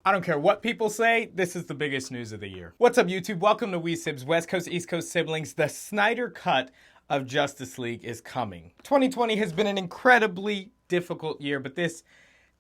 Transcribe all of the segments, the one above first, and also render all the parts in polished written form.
I don't care what people say, this is the biggest news of the year. What's up, YouTube? Welcome to SIBZ, West Coast, East Coast siblings. The Snyder Cut of Justice League is coming. 2020 has been an incredibly difficult year, but this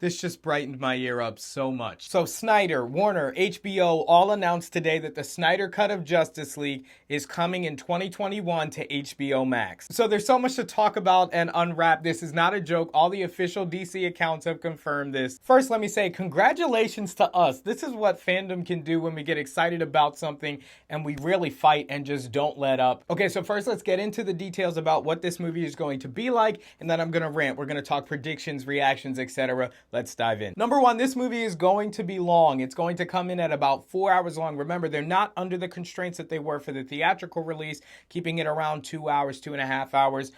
just brightened my year up so much. So Snyder, Warner, HBO all announced today that the Snyder Cut of Justice League is coming in 2021 to HBO Max. So there's so much to talk about and unwrap. This is not a joke. All the official DC accounts have confirmed this. First, let me say congratulations to us. This is what fandom can do when we get excited about something and we really fight and just don't let up. Okay, so first let's get into the details about what this movie is going to be like, and then I'm gonna rant. We're gonna talk predictions, reactions, etc. Let's dive in. Number one, this movie is going to be long. It's going to come in at about 4 hours long. Remember, they're not under the constraints that they were for the theatrical release, keeping it around 2 hours, 2.5 hours.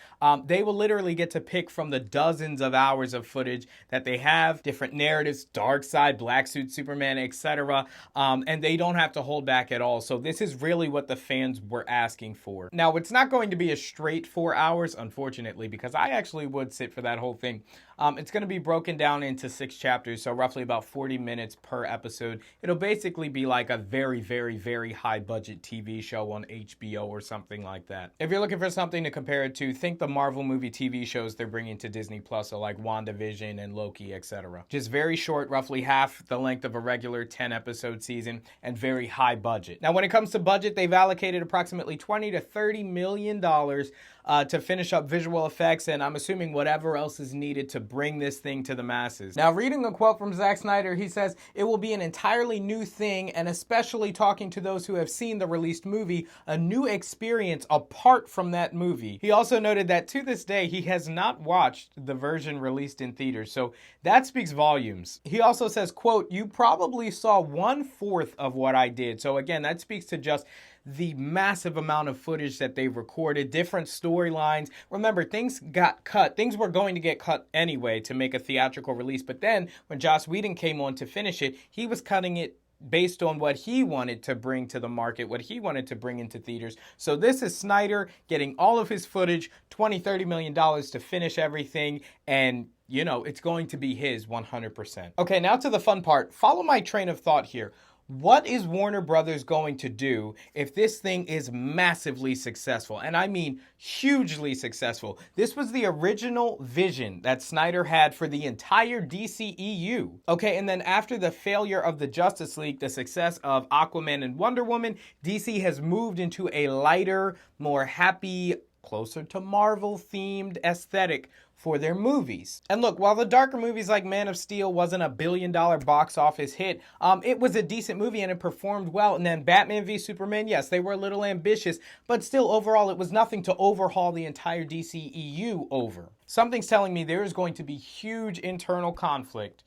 They will literally get to pick from the dozens of hours of footage that they have, different narratives, dark side, black suit, Superman, etc. And they don't have to hold back at all. So this is really what the fans were asking for. Now, it's not going to be a straight 4 hours, unfortunately, because I actually would sit for that whole thing. It's going to be broken down into 6 chapters, so roughly about 40 minutes per episode. It'll basically be like a very, very, very high budget TV show on HBO or something like that. If you're looking for something to compare it to, think the Marvel movie TV shows they're bringing to Disney Plus, so like WandaVision and Loki, etc. Just very short, roughly half the length of a regular 10-episode season, and very high budget. Now, when it comes to budget, they've allocated approximately $20 to $30 million to finish up visual effects, and I'm assuming whatever else is needed to bring this thing to the masses. Now, reading a quote from Zack Snyder, he says, "It will be an entirely new thing, and especially talking to those who have seen the released movie, a new experience apart from that movie." He also noted that to this day, he has not watched the version released in theaters, so that speaks volumes. He also says, quote, "You probably saw 1/4 of what I did." So again, that speaks to just the massive amount of footage that they've recorded, different storylines. Remember, things got cut. Things were going to get cut anyway to make a theatrical release. But then when Joss Whedon came on to finish it, he was cutting it based on what he wanted to bring to the market, what he wanted to bring into theaters. So this is Snyder getting all of his footage, $20, $30 million to finish everything, and you know, it's going to be his 100%. Okay, now to the fun part. Follow my train of thought here. What is Warner Brothers going to do if this thing is massively successful? And I mean hugely successful. This was the original vision that Snyder had for the entire DCEU. Okay, and then after the failure of the Justice League, the success of Aquaman and Wonder Woman, DC has moved into a lighter, more happy, closer to Marvel-themed aesthetic for their movies. And look, while the darker movies like Man of Steel wasn't a billion-dollar box office hit, it was a decent movie and it performed well. And then Batman v Superman, yes, they were a little ambitious, but still overall it was nothing to overhaul the entire DCEU over. Something's telling me there is going to be huge internal conflict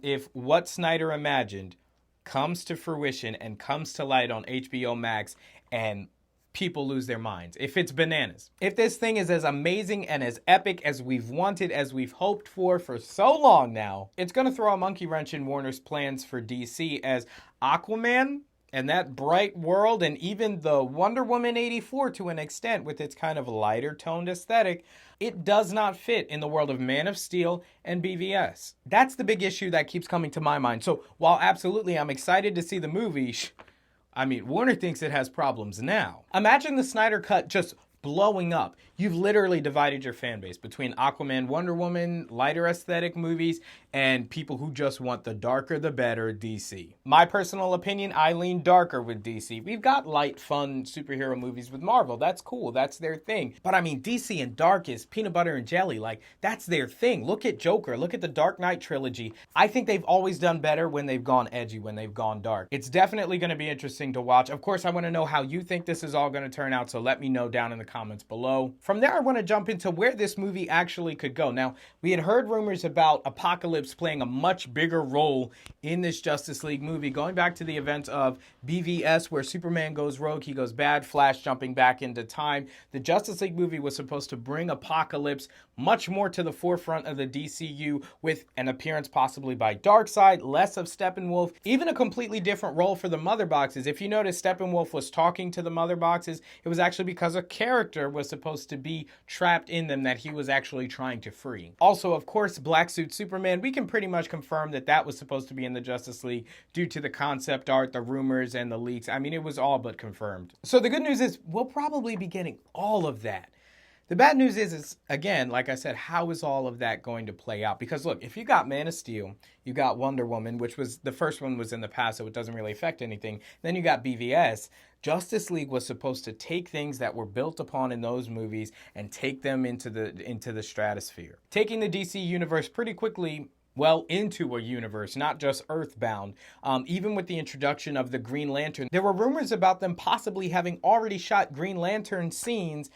if what Snyder imagined comes to fruition and comes to light on HBO Max and people lose their minds. If it's bananas. If this thing is as amazing and as epic as we've wanted, as we've hoped for so long now, it's going to throw a monkey wrench in Warner's plans for DC, as Aquaman and that bright world, and even the Wonder Woman 84 to an extent with its kind of lighter toned aesthetic, it does not fit in the world of Man of Steel and BVS. That's the big issue that keeps coming to my mind. So while absolutely I'm excited to see the movie, I mean, Warner thinks it has problems now. Imagine the Snyder Cut just blowing up. You've literally divided your fan base between Aquaman, Wonder Woman, lighter aesthetic movies, and people who just want the darker the better DC. My personal opinion, I lean darker with DC. We've got light, fun superhero movies with Marvel. That's cool. That's their thing. But I mean, DC and dark is peanut butter and jelly. Like, that's their thing. Look at Joker. Look at the Dark Knight trilogy. I think they've always done better when they've gone edgy, when they've gone dark. It's definitely going to be interesting to watch. Of course, I want to know how you think this is all going to turn out, so let me know down in the comments below. From there, I want to jump into where this movie actually could go. Now, we had heard rumors about Apocalypse playing a much bigger role in this Justice League movie, going back to the events of BVS, where Superman goes rogue, he goes bad, Flash jumping back into time. The Justice League movie was supposed to bring Apocalypse much more to the forefront of the DCU, with an appearance possibly by Darkseid, less of Steppenwolf, even a completely different role for the Mother Boxes. If you notice, Steppenwolf was talking to the Mother Boxes. It was actually because a character was supposed to be trapped in them that he was actually trying to free. Also, of course, Black Suit Superman. we can pretty much confirm that that was supposed to be in the Justice League due to the concept art, the rumors, and the leaks. I mean, it was all but confirmed. So the good news is we'll probably be getting all of that. The bad news is, again, like I said, how is all of that going to play out? Because look, if you got Man of Steel, you got Wonder Woman, which was, the first one was in the past, so it doesn't really affect anything. Then you got BVS. Justice League was supposed to take things that were built upon in those movies and take them into the stratosphere. Taking the DC universe pretty quickly, well, into a universe, not just Earthbound. Even with the introduction of the Green Lantern, there were rumors about them possibly having already shot Green Lantern scenes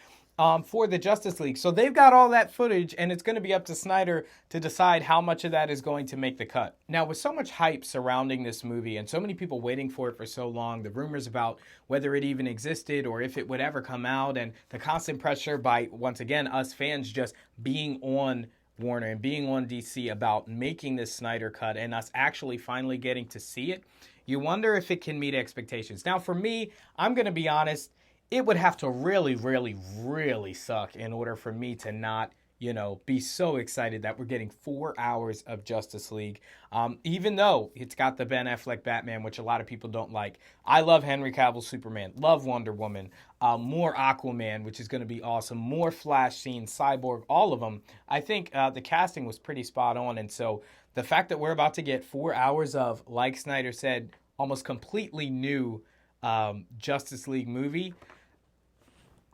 for the Justice League. So they've got all that footage, and it's going to be up to Snyder to decide how much of that is going to make the cut. Now, with so much hype surrounding this movie and so many people waiting for it for so long, the rumors about whether it even existed or if it would ever come out, and the constant pressure by, once again, us fans just being on Warner and being on DC about making this Snyder cut and us actually finally getting to see it, you wonder if it can meet expectations. Now, for me, I'm going to be honest, it would have to really, really, really suck in order for me to not, be so excited that we're getting 4 hours of Justice League. Even though it's got the Ben Affleck Batman, which a lot of people don't like. I love Henry Cavill's Superman, love Wonder Woman, more Aquaman, which is going to be awesome, more Flash scenes, Cyborg, all of them. I think the casting was pretty spot on. And so the fact that we're about to get 4 hours of, like Snyder said, almost completely new Justice League movie,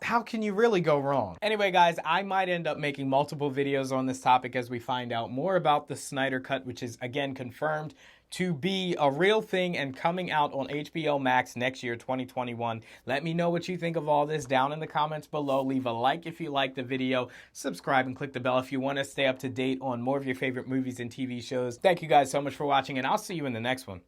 how can you really go wrong? Anyway, guys, I might end up making multiple videos on this topic as we find out more about the Snyder Cut, which is, again, confirmed to be a real thing and coming out on HBO Max next year, 2021. Let me know what you think of all this down in the comments below. Leave a like if you like the video. Subscribe and click the bell if you want to stay up to date on more of your favorite movies and TV shows. Thank you guys so much for watching, and I'll see you in the next one.